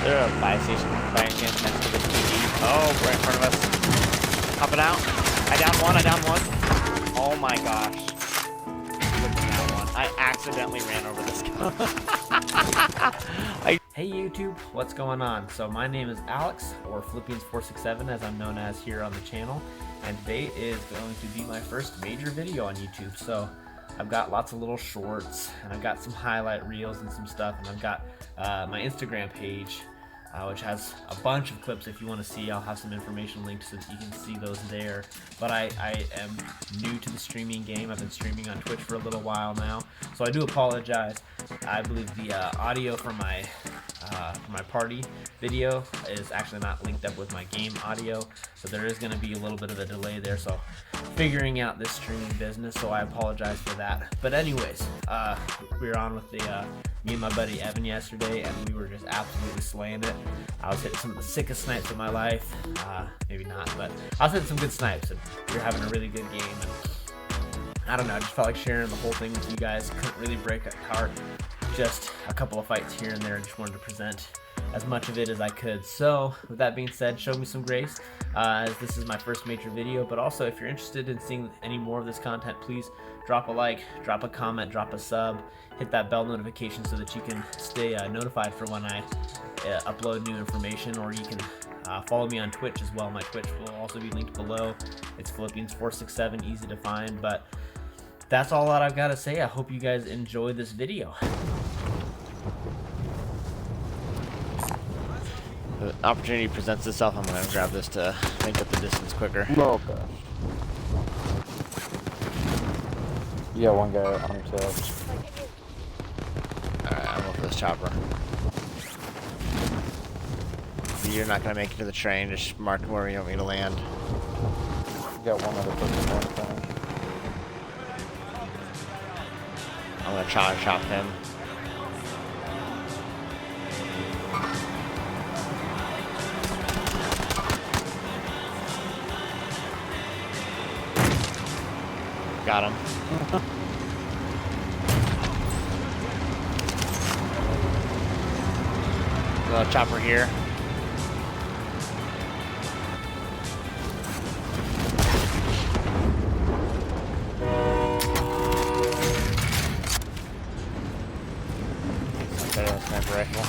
there a buy station by any chance next to the TV? Oh, right in front of us. Hopping out. I downed one. Oh my gosh. Look at that one. I accidentally ran over this guy. Hey YouTube, what's going on? So my name is Alex, or Philippians467 as I'm known as here on the channel, and today is going to be my first major video on YouTube. So I've got lots of little shorts, and I've got some highlight reels and some stuff, and I've got my Instagram page, which has a bunch of clips. If you want to see, I'll have some information linked so that you can see those there. But I am new to the streaming game. I've been streaming on Twitch for a little while now, so I do apologize. I believe the audio for my party video is actually not linked up with my game audio, so there is going to be a little bit of a delay there, so figuring out this streaming business, so I apologize for that. But anyways, we were on with me and my buddy Evan yesterday, and we were just absolutely slaying it. I was hitting some of the sickest snipes of my life, maybe not, but I was hitting some good snipes, and we were having a really good game, and I don't know, I just felt like sharing the whole thing with you guys. Couldn't really break it apart, just a couple of fights here and there. Just wanted to present as much of it as I could. So with that being said, show me some grace, as this is my first major video. But also, if you're interested in seeing any more of this content, please drop a like, drop a comment, drop a sub, hit that bell notification so that you can stay notified for when I upload new information. Or you can follow me on Twitch as well. My Twitch will also be linked below. It's Philippians467, easy to find. But that's all that I've got to say. I hope you guys enjoy this video. The opportunity presents itself. I'm going to grab this to make up the distance quicker. Oh gosh. You got one guy on your tail. Alright, I'm going for this chopper. You're not going to make it to the train. Just mark where you want me to land. You got one other person on the train. I'm going to try to chop him. Got him. Little chopper here. Sniper rifle.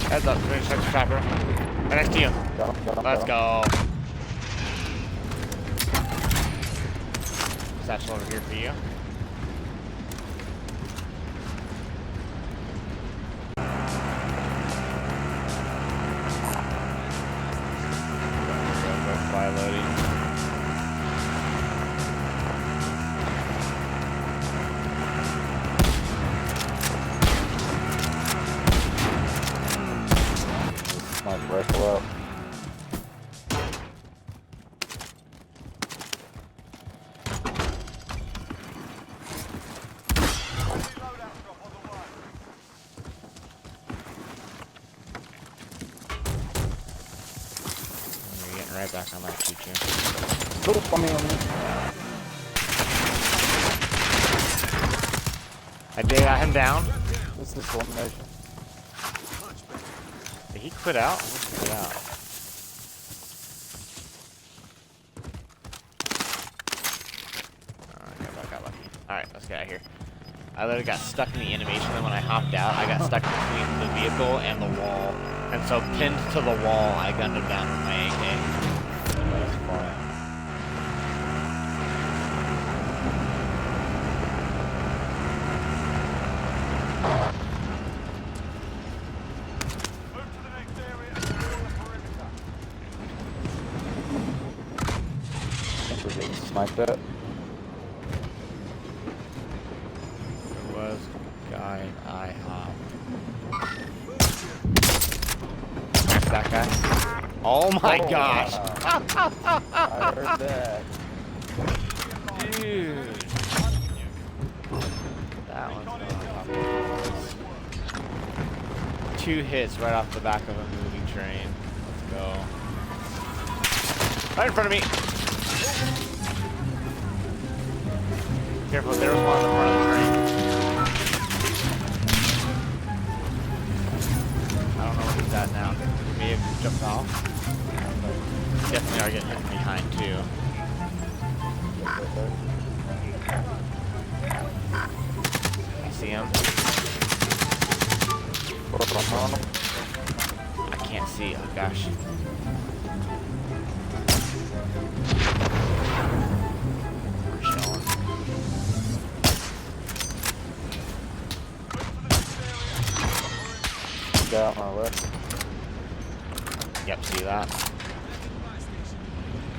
Heads up, finish the chopper. Right next to you. Let's go. Satchel over here for you. Fly loading. Rifle up. You're getting right back on that shoot you. Oh, on me. I did got him down. This is elimination. Did he quit out? He quit out. Oh, I got lucky. Alright, let's get out of here. I literally got stuck in the animation, and when I hopped out, I got stuck between the vehicle and the wall. And so, pinned to the wall, I gunned him down with my AK. That was fun. Sniped that. There was a guy I hopped. That guy. Oh my gosh! Wow. I heard that. Dude. That one's going off. 2 hits right off the back of a moving train. Let's go. Right in front of me! Careful, there was one in the front of the train. he's at now. He may have jumped off. Definitely are getting hit from behind too. I see him. I can't see. Oh gosh. We're showing. Guy on my left. Yep, see that?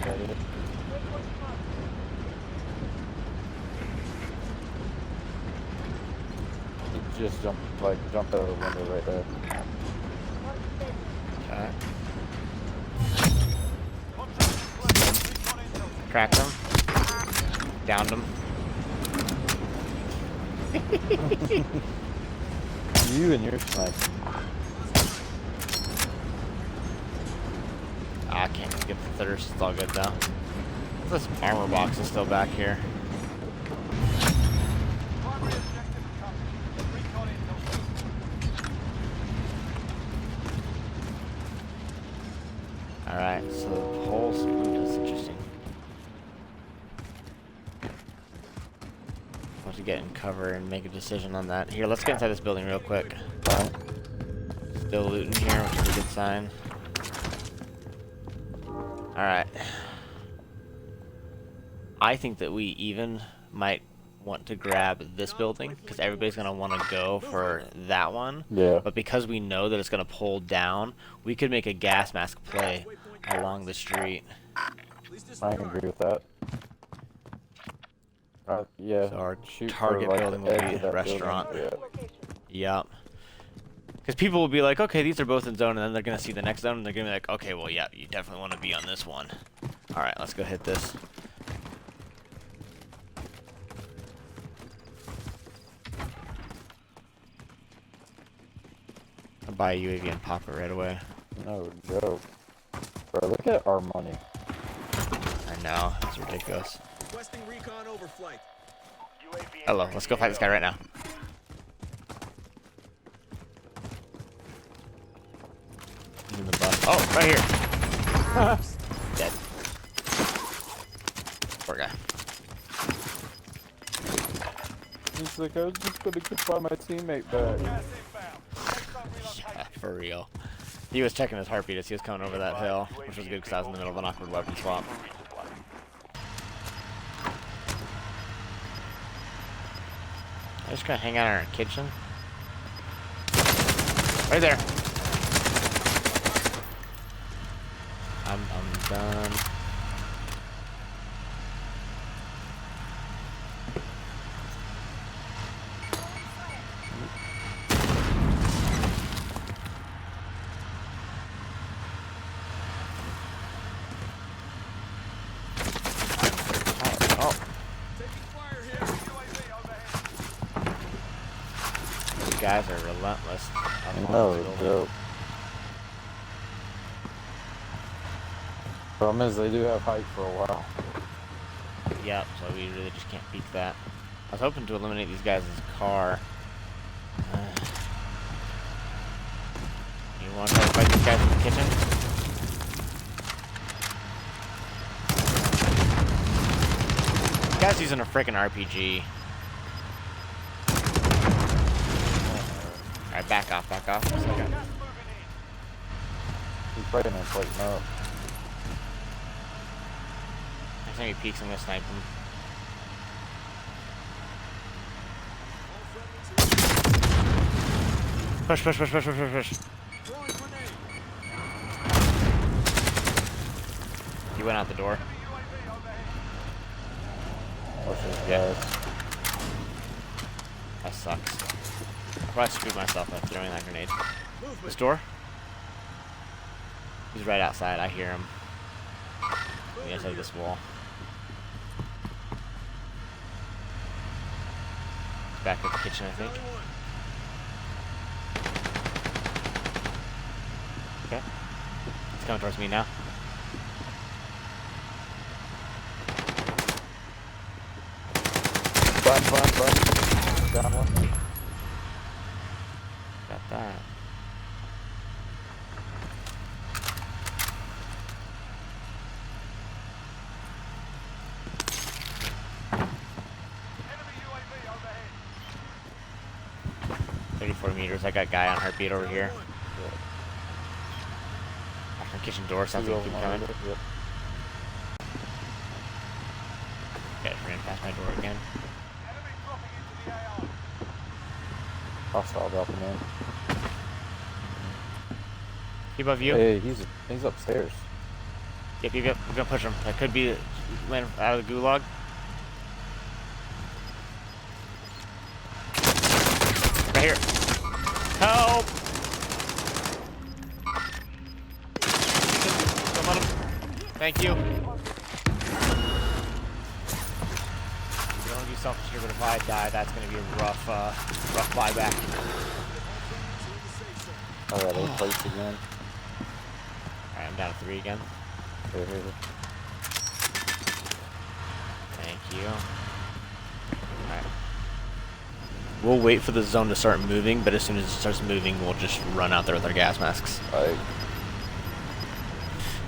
Got it. He just jumped out of the window right there. Okay. Cracked him. Downed him. You and your sniper. I can't get the thirst. It's all good though. This armor box is still back here. Alright, so the whole spoon is interesting. I'll have to get in cover and make a decision on that. Here, let's get inside this building real quick. Alright. Still looting here, which is a good sign. Alright. I think that we even might want to grab this building, because everybody's going to want to go for that one. Yeah. But because we know that it's going to pull down, we could make a gas mask play along the street. I can agree with that. Yeah. So our shoot for, target like, building the will edge be of that restaurant. building. Yeah. Yep. Because people will be like, okay, these are both in zone, and then they're going to see the next zone, and they're going to be like, okay, well, yeah, you definitely want to be on this one. Alright, let's go hit this. I'll buy a UAV and pop it right away. No joke. Bro, look at our money. I know, it's ridiculous. Requesting recon overflight. Hello, let's go fight this guy right now. In the bus. Oh, right here. Dead. Poor guy. He's like, I was just gonna go find my teammate back. Yeah, for real. He was checking his heartbeat as he was coming over that hill, which was good because I was in the middle of an awkward weapon swap. I'm just gonna hang out in our kitchen. Right there. I'm done. Oh, Taking fire here. these guys are relentless. No joke. Problem is, they do have height for a while. Yep, so we really just can't beat that. I was hoping to eliminate these guys' car. You want to try to fight these guys in the kitchen? This guy's using a freaking RPG. Alright, back off, back off. Just a second. He's fighting us like, no. Next time he peeks, I'm gonna snipe him. Push, push, push, push, push, push, push. Throwing grenade. He went out the door. Watch this, Yeah. guys. That sucks. I probably screwed myself by throwing that grenade. This door? He's right outside. I hear him. On the inside of this wall. He's back at the kitchen, I think. Okay. He's coming towards me now. Bun. Down one. Got that. 34 meters. I got guy on heartbeat over here. After kitchen door, sounds like keep coming. Yep. Okay, just ran past my door again. Hostile dropping in. He above you? Hey, he's upstairs. Yep. We're gonna push him. That could be land out of the gulag. Right here. Help! Don't let him. Thank you. Don't be selfish here, but if I die, that's gonna be a rough buyback. Alright, they placed again. Alright, I'm down to 3 again. Here. Thank you. Alright. We'll wait for the zone to start moving, but as soon as it starts moving, we'll just run out there with our gas masks. Alright.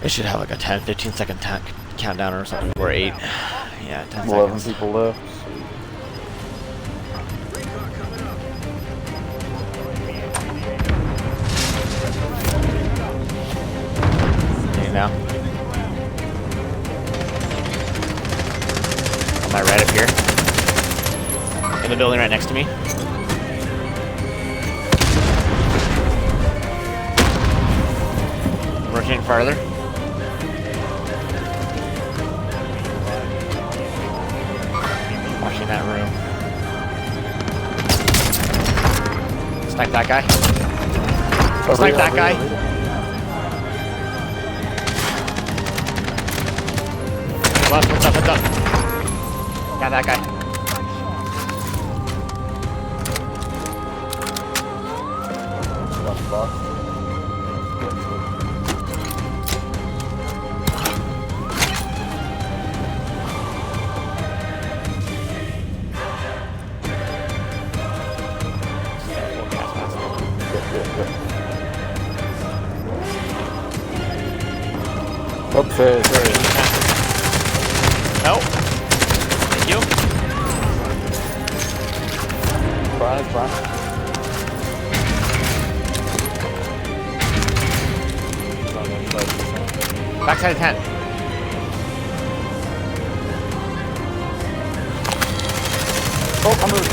It should have like a 10-15 second countdown or something. Or 8. Yeah, 10 11 seconds. people left. Now. On my right up here. In the building right next to me. Rotating farther. Watching that room. Snipe that guy. Snipe that guy. What's up? Got that guy. Left box. Upstairs. Help. Thank you. Front. Backside of tent. Oh, on the roof.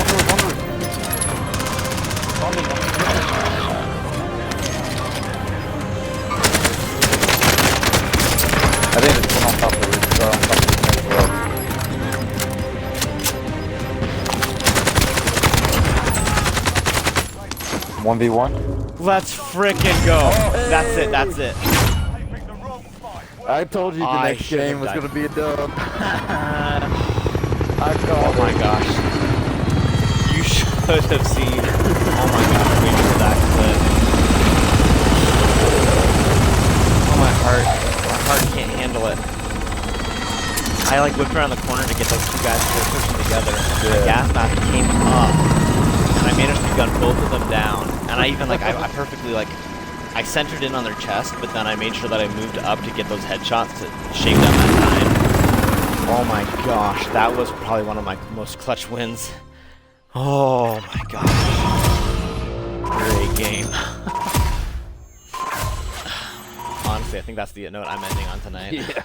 I think it's one on top of the roof. On top of the 1v1. Let's frickin' go. That's it. I told you the I next should've game was died. gonna be a dub. Oh my gosh. You should have seen. Oh my gosh, we missed that clip. Oh, my heart can't handle it. I like whipped around the corner to get those two guys who were pushing together. And the gas mask came up. And I managed to gun both of them down. And I even like, I perfectly like, I centered in on their chest, but then I made sure that I moved up to get those headshots to shave down that time. Oh my gosh, that was probably one of my most clutch wins. Oh my gosh. Great game. Honestly, I think that's the note I'm ending on tonight. Yeah.